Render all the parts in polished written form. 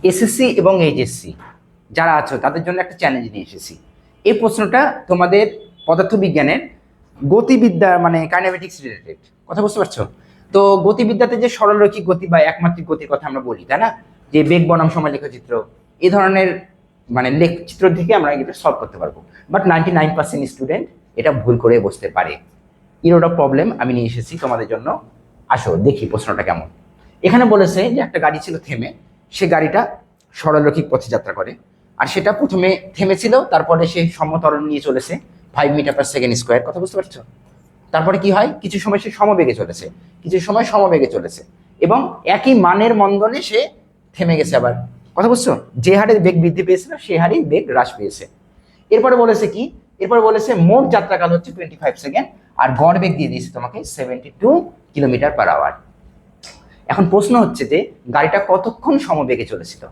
SSC এবং HSC যারা আছো তাদের জন্য একটা চ্যালেঞ্জ নিয়ে এসেছি। এই প্রশ্নটা তোমাদের পদার্থবিজ্ঞানের গতিবিদ্যা মানে কাইনেমেটিক্স রিলেটেড, কথা বুঝতে পারছো? তো গতিবিদ্যাতে যে সরলরৈখিক গতি বা একমাত্রিক গতির কথা আমরা বলি, তাই না? যে বেগ বনাম সময় লেখচিত্র, এই ধরনের মানে লেখচিত্র থেকে আমরা এটা সলভ করতে পারবো। বাট 99% স্টুডেন্ট এটা ভুল করে বসতে পারে। এরোটা প্রবলেম আমি নিয়ে এসেছি তোমাদের জন্য। আসো দেখি প্রশ্নটা কেমন। এখানে বলেছে যে একটা গাড়ি ছিল থেমে, সে গাড়িটা সরলরৈখিক পথে যাত্রা করে, আর সেটা প্রথমে থেমেছিল, তারপরে সে সমতরণ নিয়ে চলেছে 5 মিটার/সেকেন্ড স্কোয়ার, কথা বুঝতে পারছো? তারপরে কি হয়, কিছু সময় সে সমবেগে চলেছে, কিছু সময় সমবেগে চলেছে, এবং একই মানের মন্দনে সে থেমে গেছে আবার, কথা বুঝছো? যে হারে বেগ বৃদ্ধি পেয়েছিল সে হারেই বেগ হ্রাস পেয়েছে। এরপরে বলেছে কি, এরপরে বলেছে মোট যাত্রাকাল হচ্ছে 25 সেকেন্ড, আর গড় বেগ দিয়ে দিয়েছে তোমাকে 72 কিলোমিটার/আওয়ার। এখন প্রশ্ন হচ্ছে যে গাড়িটা কতক্ষণ সমবেগে চলেছিল।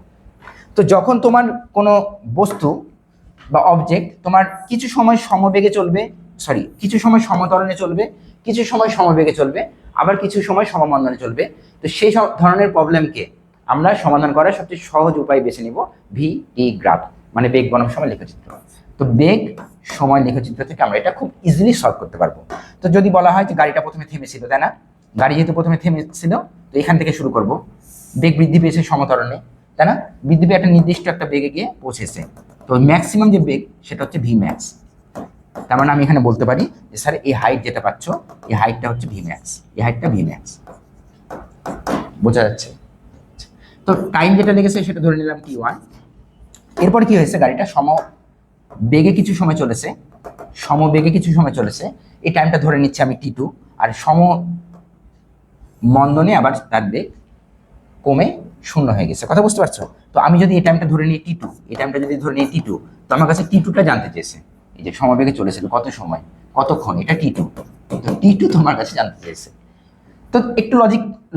তো যখন তোমার কোনো বস্তু বা অবজেক্ট তোমার কিছু সময় সমবেগে চলবে, কিছু সময় সমতরণে চলবে, কিছু সময় সমবেগে চলবে, আবার কিছু সময় সমমন্দনে চলবে, তো সেই সব ধরনের প্রবলেমকে আমরা সমাধান করার সবচেয়ে সহজ উপায় বেছে নিব VT গ্রাফ, মানে বেগ বনাম সময় লেখচিত্র। তো বেগ সময় লেখচিত্র থেকে আমরা এটা খুব ইজিলি সলভ করতে পারবো। তো যদি বলা হয় যে গাড়িটা প্রথমে থেমেছিল, তাই না? গাড়ি যেহেতু প্রথমে থেমেছিল, তো এখান থেকে শুরু করব। বেগ বৃদ্ধি পেয়েছে সমতরণে, তাই না? বৃদ্ধি পেয়ে একটা নির্দিষ্ট একটা বেগে গিয়ে পৌঁছেছে। তো ম্যাক্সিমাম যে বেগ সেটা হচ্ছে ভি ম্যাক্স। তার মানে আমি এখানে বলতে পারি যে স্যার এই হাইট যেটা পাচ্ছ, এই হাইটটা হচ্ছে ভি ম্যাক্স, এই হাইটটা ভি ম্যাক্স। বোঝা যাচ্ছে? তো টাইম যেটা লেগেছে সেটা ধরে নিলাম T1। এরপর কি হয়েছে, গাড়িটা বেগে কিছু সময় চলেছে, সমবেগে কিছু সময় চলেছে, এই টাইমটা ধরে নিচ্ছি আমি T2। আর মন্দনে আবার তার বেগ কমে শূন্য হয়ে গেছে, কথা বুঝতে পারছো? তো আমি যদি এই টাইমটা ধরে নিই T2, এই টাইমটা যদি ধরে নিই T2, তো আমার কাছে T2টা জানতে চেয়েছে। এই যে সমবেগে চলেছিল কত সময়, কতক্ষণ, এটা T2। তো T2 তোমার কাছে জানতে চেয়েছে। তো একটু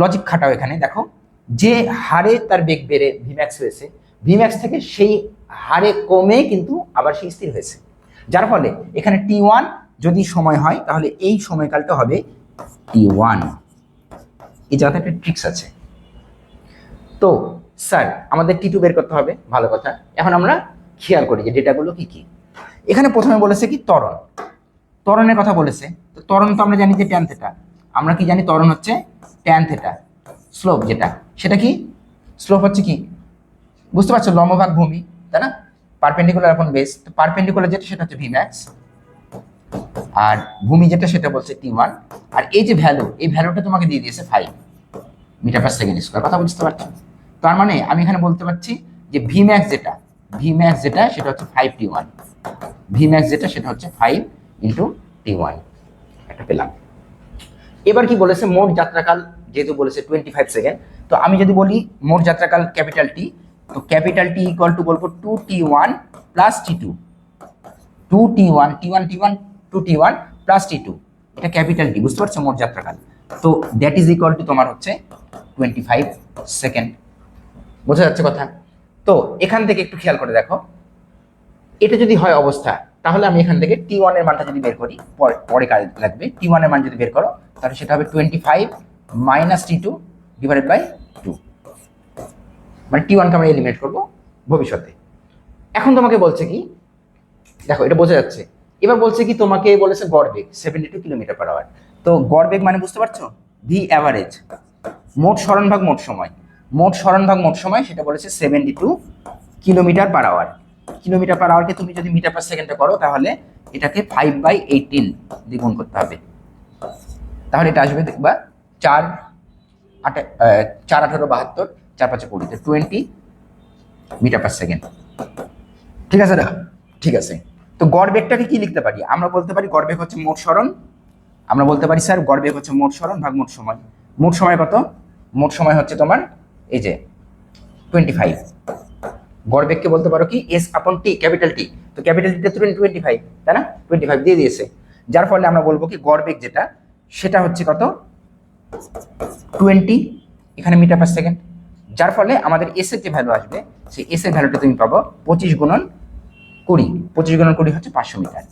লজিক খাটাও এখানে। দেখো, যে হারে তার বেগ বেড়ে ভিম্যাক্স হয়েছে, ভিম্যাক্স থেকে সেই হারে কমে কিন্তু আবার সেই স্থির হয়েছে, যার ফলে এখানে T1 যদি সময় হয় তাহলে এই সময়কালটা হবে T1। এই জায়গাতে একটা ট্রিক্স আছে। তো স্যার আমাদের T2 বের করতে হবে, ভালো কথা। এখন আমরা খেয়াল করি যে ডেটাগুলো কি কি। এখানে প্রথমে বলেছে কি ত্বরণের কথা বলেছে। তো ত্বরণ তো আমরা জানি যে ট্যান থিটা। আমরা কি জানি, ত্বরণ হচ্ছে ট্যান থিটা। স্লোপ যেটা, সেটা কি? স্লোপ হচ্ছে কি, বুঝতে পারছো? লম্ব ভাগ ভূমি, তাই না? পারপেন্ডিকুলার আপন বেস। তো পারপেন্ডিকুলার যেটা সেটা হচ্ছে ভি ম্যাক্স, আর ভূমি যেটা সেটা বলছে T1। আর এই যে ভ্যালু, এই ভ্যালুটা তোমাকে দিয়ে দিয়েছে 5 মিটার/সেকেন্ড স্কোয়ার, কথা বুঝতে পারছো? তার মানে আমি এখানে বলতে পারছি যে ভি ম্যাক্স যেটা সেটা হচ্ছে 5T1। ভি ম্যাক্স যেটা সেটা হচ্ছে 5 ইন্টু T1, একটা পেলাম। এবার কি বলেছে, মোট যাত্রাকাল যেহেতু বলেছে 25 সেকেন্ড, তো আমি যদি বলি মোট যাত্রাকাল ক্যাপিটাল T, তো ক্যাপিটাল T ইকুয়াল টু বলবো 2T1 plus T2। 2T1 2T1 plus T2, এটা ক্যাপিটাল T, বুঝতে পারছো? মোট যাত্রাকাল। তো দ্যাট ইজ ইকুয়াল টু তোমার হচ্ছে 25 সেকেন্ড। বোঝা যাচ্ছে কথা? তো এখান থেকে একটু খেয়াল করে দেখো, এটা যদি হয় অবস্থা, তাহলে আমি এখান থেকে T1 এর মানটা যদি বের করি, পরে কাজ লাগবে। T1 এর মান যদি বের করো তাহলে সেটা হবে 25 মাইনাস T2 ডিভাইডেড বাই 2, মানে T1 কে আমরা এলিমিনেট করবো ভবিষ্যতে। এখন তোমাকে বলছে কি, দেখো এটা বোঝা যাচ্ছে। এবার বলছে কি, তোমাকে বলেছে গড় বেগ 72 কিলোমিটার/আওয়ার। তো গড় বেগ মানে বুঝতে পারছো, ভি অ্যাভারেজ, মোট সরণ ভাগ মোট সময়। মোট সরণ ভাগ মোট সময় সেটা বলেছে 72 কিলোমিটার/আওয়ার। কিলোমিটার/আওয়ারকে তুমি যদি মিটার/সেকেন্ডে করো, তাহলে এটাকে 5/18 দিয়ে গুণ করতে হবে। তাহলে এটা আসবে দেখবা 4×18=72, 4×5=20, 20 মিটার/সেকেন্ড। ঠিক আছে না? ঠিক আছে। তো গড় বেগটাকে কি লিখতে পারি? আমরা বলতে পারি গড় বেগ হচ্ছে মোট সরণ। আমরা বলতে পারি স্যার গড় বেগ হচ্ছে মোট সরণ ভাগ মোট সময়। মোট সময় কত? মোট সময় হচ্ছে তোমার এই যে 25। গড় বেগকে বলতে পারো কি S/T, ক্যাপিটাল T। তো ক্যাপিটাল T তো 25, তাই না? 25 দিয়ে দিয়েছে, যার ফলে আমরা বলবো কি গড় বেগ যেটা সেটা হচ্ছে কত, 20 এখানে মিটার/সেকেন্ড। যার ফলে আমাদের S এর যে ভ্যালু আসবে, সেই S এর ভ্যালুটা তুমি পাবো 25×20। 25×20 হচ্ছে 500 মিটার।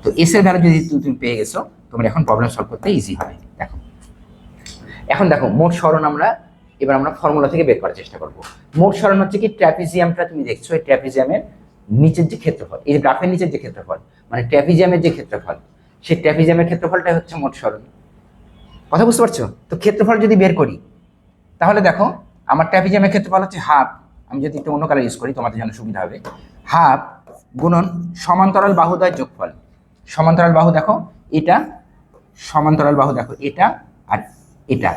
তো S এর ভ্যালু যদি তুমি পেয়ে গেছো, তোমার এখন প্রবলেম সলভ করতে ইজি হবে। দেখো, এখন দেখো মোট সরণ আমরা এবার আমরা ফর্মুলা থেকে বের করার চেষ্টা করব। মোট সরণ হচ্ছে কি, ট্র্যাপিজিয়ামটা তুমি দেখছো, এই ট্র্যাপিজিয়ামের নিচের যে ক্ষেত্রফল, এই যে গ্রাফের নিচের যে ক্ষেত্রফল, মানে ট্র্যাপিজিয়ামের যে ক্ষেত্রফল, সেই ট্র্যাপিজিয়ামের ক্ষেত্রফলটাই হচ্ছে মোট সরণ। কথা বুঝতে পারছো? তো ক্ষেত্রফল যদি বের করি, তাহলে দেখো আমার ট্র্যাপিজিয়ামের ক্ষেত্রফল হচ্ছে হাফ, আমি যদি একটু অন্য কালার ইউজ করি তোমাদের জন্য সুবিধা হবে, হাফ গুণন সমান্তরাল বাহুদ্বয়ের যোগফল। সমান্তরাল বাহু দেখো এটা, সমান্তরাল বাহু দেখো এটা আর এটা,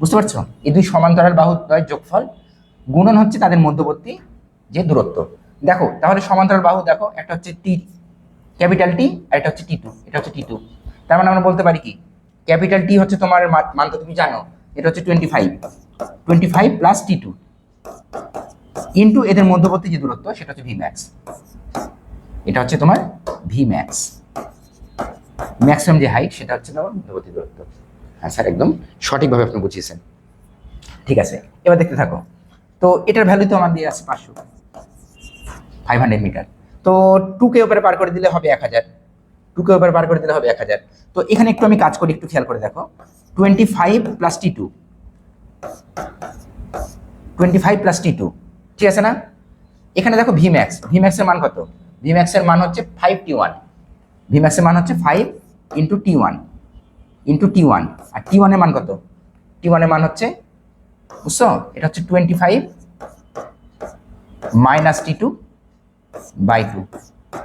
বুঝতে পারছো? এই দুই সমান্তরাল বাহুদ্বয়ের যোগফল গুণন হচ্ছে তাদের মধ্যবর্তী যে দূরত্ব। দেখো তাহলে সমান্তরাল বাহু দেখো, একটা হচ্ছে টি, ক্যাপিটাল টি, আর এটা হচ্ছে T2, এটা হচ্ছে T2। তার মানে আমরা বলতে পারি কি, ক্যাপিটাল টি হচ্ছে তোমার মান তো তুমি জানো, এটা হচ্ছে 25 প্লাস T2 ইন্টু এদের মধ্যবর্তী যে দূরত্ব সেটা হচ্ছে ভি ম্যাক্স। এটা হচ্ছে তোমার ভি ম্যাক্স, ম্যাক্সিমাম যে হাইট সেটা হচ্ছে তোমার মধ্যবর্তী দূরত্ব। হ্যাঁ স্যার, একদম সঠিকভাবে আপনি বুঝিয়েছেন। ঠিক আছে, এবার দেখতে থাকো। তো এটার ভ্যালু তো আমার দিয়ে আছে 500 মিটার। তো 2 কে উপরে পার করে দিলে হবে 1000, 2 কে উপরে পার করে দিলে হবে 1000। তো এখানে একটু আমি কাজ করি, একটু খেয়াল করে দেখো, 25 প্লাস T2, 25 প্লাস T2, ঠিক আছে না? এখানে দেখো ভি ম্যাক্স, ভি ম্যাক্সের মান কত? ভি ম্যাক্সের মান হচ্ছে 5T1, ভি ম্যাক্সের মান হচ্ছে 5 ইন্টু T1 ইন্টু T1, আর T1 এর মান কত? T1 এর মান হচ্ছে, বুঝছো, এটা হচ্ছে 25 minus T2 by 2,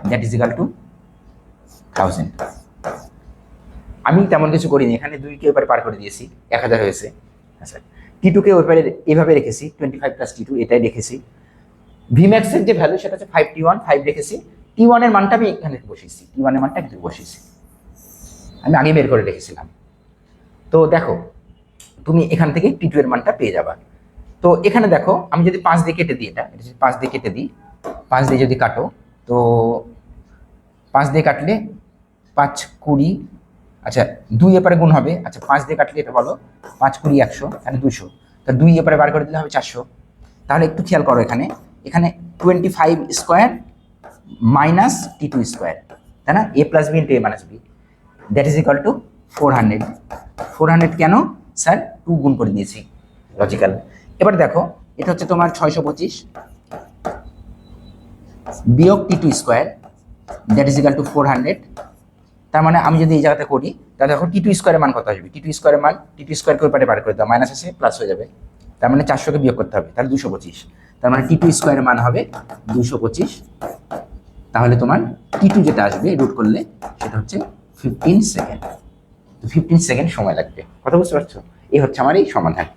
that is equal to 1000। আমি তেমন কিছু করিনি, এখানে 2 কে এবারে পার করে দিয়েছি, 1000 হয়েছে। আচ্ছা, T2 কে ওইপারে এভাবে রেখেছি, 25 প্লাস T2 এটাই রেখেছি। Vmax এর যে ভ্যালু সেটা হচ্ছে 5T1, 5 রেখেছি। T1 এর মানটা আমি এখানে বসিয়েছি, T1 এর মানটা এখানে বসিয়েছি, আমি আগে বের করে রেখেছিলাম। তো দেখো তুমি এখান থেকে T2 এর মানটা পেয়ে যাবা। তো এখানে দেখো আমি যদি 5 দিয়ে কেটে দিই, এটা 5 দিয়ে কেটে দিই, 5 দিয়ে যদি কাটো, তো 5 দিয়ে কাটলে 5 20, আচ্ছা 2 এপারে গুণ হবে, আচ্ছা 5 দিয়ে কাটলে এটা বলো 5 20 100, তাহলে 200, তা 2 এপারে বার করে দিলে হবে 400। তাহলে একটু খেয়াল করো, এখানে এখানে 25 স্কোয়ার মাইনাস T2 স্কোয়ার, তাই না? A plus B into A minus B, that is equal to 400। 400 কেন স্যার? 2 গুণ করে দিয়েছি, লজিক্যাল। এবার দেখো এটা হচ্ছে তোমার 625 বিয়োগ T2 square, that is equal to 400। তার মানে আমি যদি এই জায়গাতে করি, তাহলে দেখো T2 স্কোয়ারের মান কত আসবে? T2 স্কোয়ারের মান, T2 স্কোয়ার করে পারে বার করে দাও, মাইনাস আছে প্লাস হয়ে যাবে, তার মানে 400কে বিয়োগ করতে হবে, তাহলে 225। তার মানে T2 স্কোয়ারের মান হবে 225। তাহলে তোমার T2 যেটা আসবে রুট করলে সেটা হচ্ছে 15 সেকেন্ড। তো 15 সেকেন্ড সময় লাগবে। কথা বুঝতে পারছো? এই হচ্ছে আমার এই সমাধান।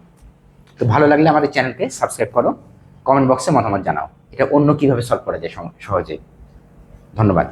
তো ভালো লাগলে আমাদের চ্যানেলকে সাবস্ক্রাইব করো, কমেন্ট বক্সে মতামত জানাও এটা অন্য কিভাবে সলভ করা যায় সহজে। ধন্যবাদ।